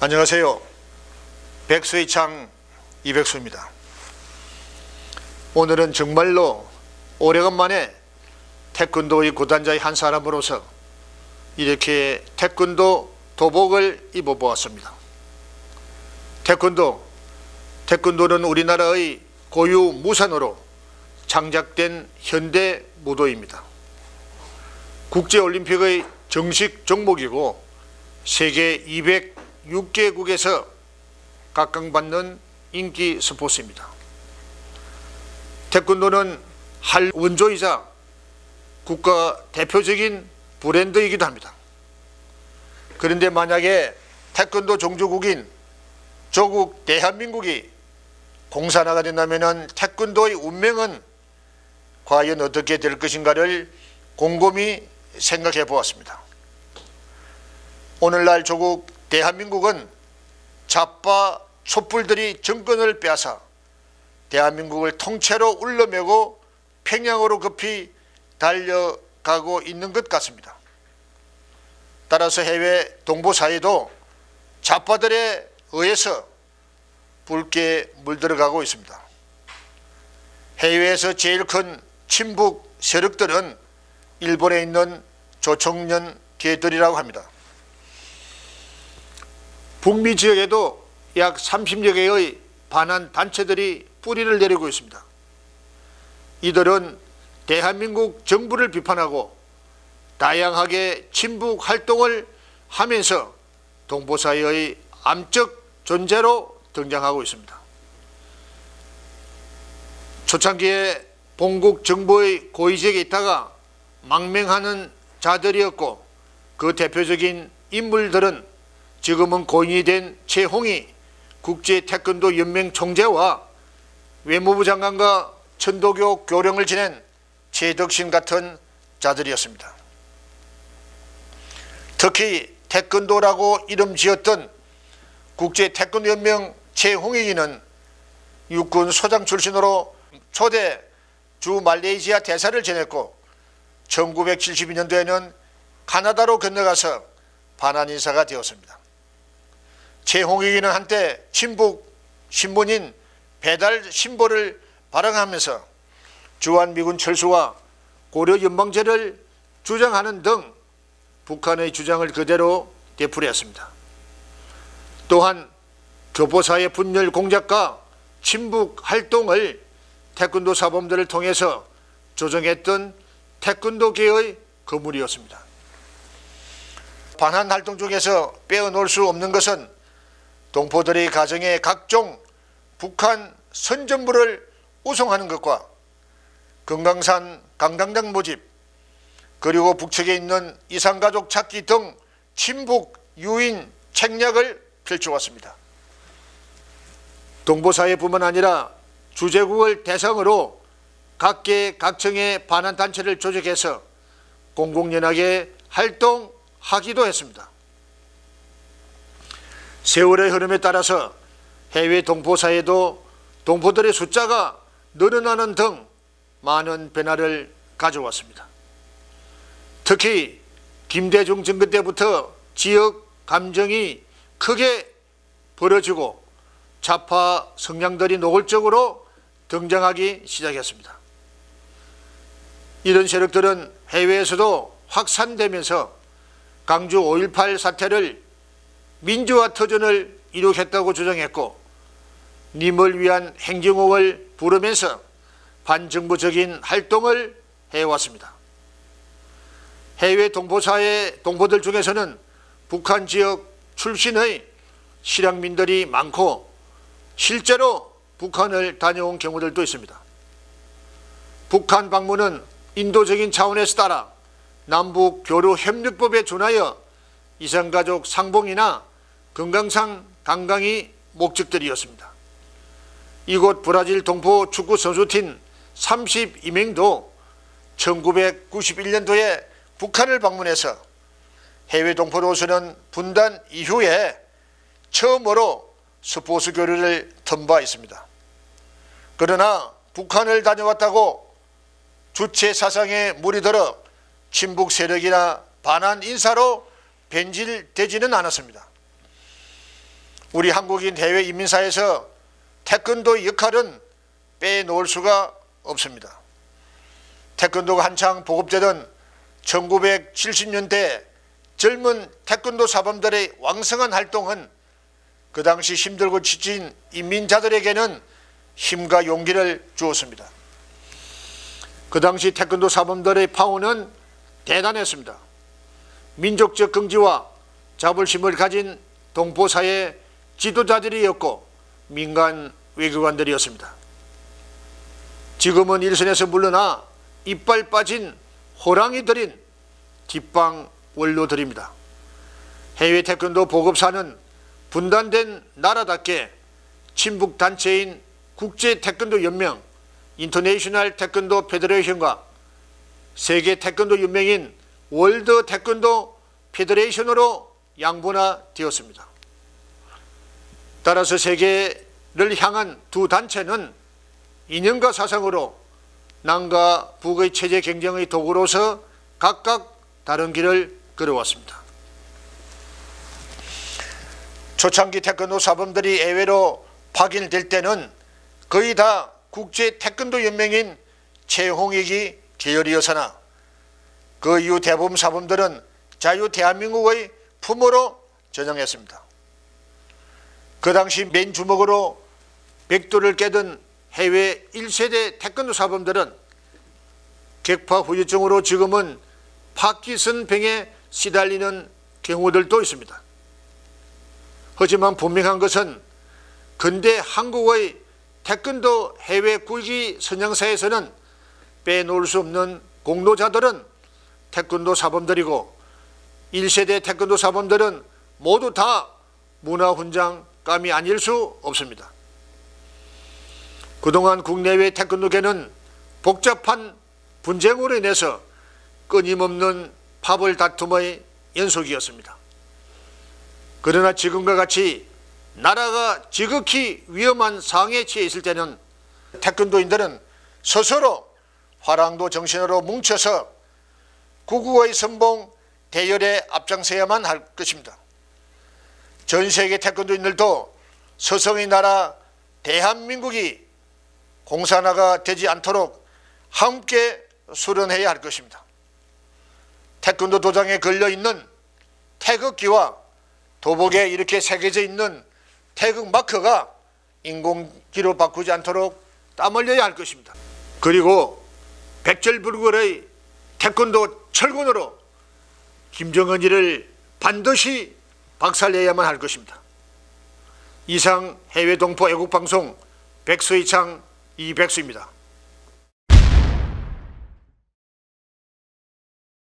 안녕하세요. 백수의 창 이백수입니다. 오늘은 정말로 오래간만에 태권도의 구단자의 한 사람으로서 이렇게 태권도 도복을 입어보았습니다. 태권도는 우리나라의 고유 무산으로 창작된 현대 무도입니다. 국제올림픽의 정식 종목이고 세계 206개국에서 각광받는 인기 스포츠입니다. 태권도는 할 원조이자 국가 대표적인 브랜드이기도 합니다. 그런데 만약에 태권도 종주국인 조국 대한민국이 공산화가 된다면 태권도의 운명은 과연 어떻게 될 것인가를 곰곰이 생각해 보았습니다. 오늘날 조국 대한민국은 좌파 촛불들이 정권을 빼앗아 대한민국을 통째로 울러매고 평양으로 급히 달려가고 있는 것 같습니다. 따라서 해외 동포사회도 좌파들에 의해서 붉게 물들어가고 있습니다. 해외에서 제일 큰 친북 세력들은 일본에 있는 조총련 개들이라고 합니다. 북미 지역에도 약 30여 개의 반한 단체들이 뿌리를 내리고 있습니다. 이들은 대한민국 정부를 비판하고 다양하게 친북 활동을 하면서 동포사회의 암적 존재로 등장하고 있습니다. 초창기에 본국 정부의 고위직에 있다가 망명하는 자들이었고 그 대표적인 인물들은 지금은 고인이 된 최홍희 국제태권도연맹 총재와 외무부 장관과 천도교 교령을 지낸 최덕신 같은 자들이었습니다. 특히 태권도라고 이름 지었던 국제태권도연맹 최홍익이는 육군 소장 출신으로 초대 주 말레이시아 대사를 지냈고 1972년도에는 카나다로 건너가서 반환인사가 되었습니다. 최홍익이는 한때 친북 신분인 배달 신보를 발행하면서 주한미군 철수와 고려연방제를 주장하는 등 북한의 주장을 그대로 되풀이했습니다. 또한 교포사회 분열 공작과 친북 활동을 태권도 사범들을 통해서 조정했던 태권도계의 거물이었습니다. 반환 활동 중에서 빼어놓을 수 없는 것은 동포들의 가정에 각종 북한 선전물을 우송하는 것과 금강산 강당장 모집 그리고 북측에 있는 이산가족 찾기 등 친북 유인 책략을 펼쳐왔습니다. 동포사회뿐만 아니라 주재국을 대상으로 각계 각층의 반환단체를 조직해서 공공연하게 활동하기도 했습니다. 세월의 흐름에 따라서 해외 동포사회도 동포들의 숫자가 늘어나는 등 많은 변화를 가져왔습니다. 특히 김대중 정권 때부터 지역 감정이 크게 벌어지고 좌파 성향들이 노골적으로 등장하기 시작했습니다. 이런 세력들은 해외에서도 확산되면서 광주 5.18 사태를 민주화 터전을 이룩했다고 주장했고 님을 위한 행정옥을 부르면서 반정부적인 활동을 해왔습니다. 해외 동포사회 동포들 중에서는 북한 지역 출신의 실향민들이 많고 실제로 북한을 다녀온 경우들도 있습니다. 북한 방문은 인도적인 차원에서 따라 남북교류협력법에 준하여 이산가족 상봉이나 금강산 관광이 목적들이었습니다. 이곳 브라질 동포 축구 선수팀 32명도 1991년도에 북한을 방문해서 해외 동포로서는 분단 이후에 처음으로 스포츠 교류를 턴 바 있습니다. 그러나 북한을 다녀왔다고 주체 사상에 물이 들어 친북 세력이나 반한 인사로 변질되지는 않았습니다. 우리 한국인 해외 이민사에서 태권도의 역할은 빼놓을 수가 없습니다. 태권도가 한창 보급되던 1970년대 젊은 태권도 사범들의 왕성한 활동은 그 당시 힘들고 지친 이민자들에게는 힘과 용기를 주었습니다. 그 당시 태권도 사범들의 파워는 대단했습니다. 민족적 긍지와 자부심을 가진 동포사회 지도자들이었고 민간 외교관들이었습니다. 지금은 일선에서 물러나 이빨 빠진 호랑이들인 뒷방 원로들입니다. 해외 태권도 보급사는 분단된 나라답게 친북 단체인 국제 태권도 연맹 인터내셔널 태권도 페더레이션과 세계 태권도 연맹인 월드 태권도 페더레이션으로 양분화되었습니다. 따라서 세계를 향한 두 단체는 이념과 사상으로 남과 북의 체제 경쟁의 도구로서 각각 다른 길을 걸어왔습니다. 초창기 태권도 사범들이 해외로 파견될 때는 거의 다 국제 태권도 연맹인 최홍익이 계열이었으나 그 이후 대부분 사범들은 자유 대한민국의 품으로 전향했습니다. 그 당시 맨 주먹으로 백두를 깨던 해외 1세대 태권도 사범들은 객파 후유증으로 지금은 파키슨병에 시달리는 경우들도 있습니다. 하지만 분명한 것은 근대 한국의 태권도 해외 굴기 선양사에서는 빼놓을 수 없는 공로자들은 태권도 사범들이고 1세대 태권도 사범들은 모두 다 문화훈장감이 아닐 수 없습니다. 그동안 국내외 태권도계는 복잡한 분쟁으로 인해서 끊임없는 파벌 다툼의 연속이었습니다. 그러나 지금과 같이 나라가 지극히 위험한 상황에 처해 있을 때는 태권도인들은 스스로 화랑도 정신으로 뭉쳐서 구구의 선봉 대열에 앞장서야만 할 것입니다. 전 세계 태권도인들도 서성의 나라 대한민국이 공산화가 되지 않도록 함께 수련해야 할 것입니다. 태권도 도장에 걸려있는 태극기와 도복에 이렇게 새겨져 있는 태극 마크가 인공기로 바꾸지 않도록 땀 흘려야 할 것입니다. 그리고 백절불굴의 태권도 철군으로 김정은이를 반드시 박살내야만 할 것입니다. 이상 해외 동포 애국방송 백수의창 이백수입니다.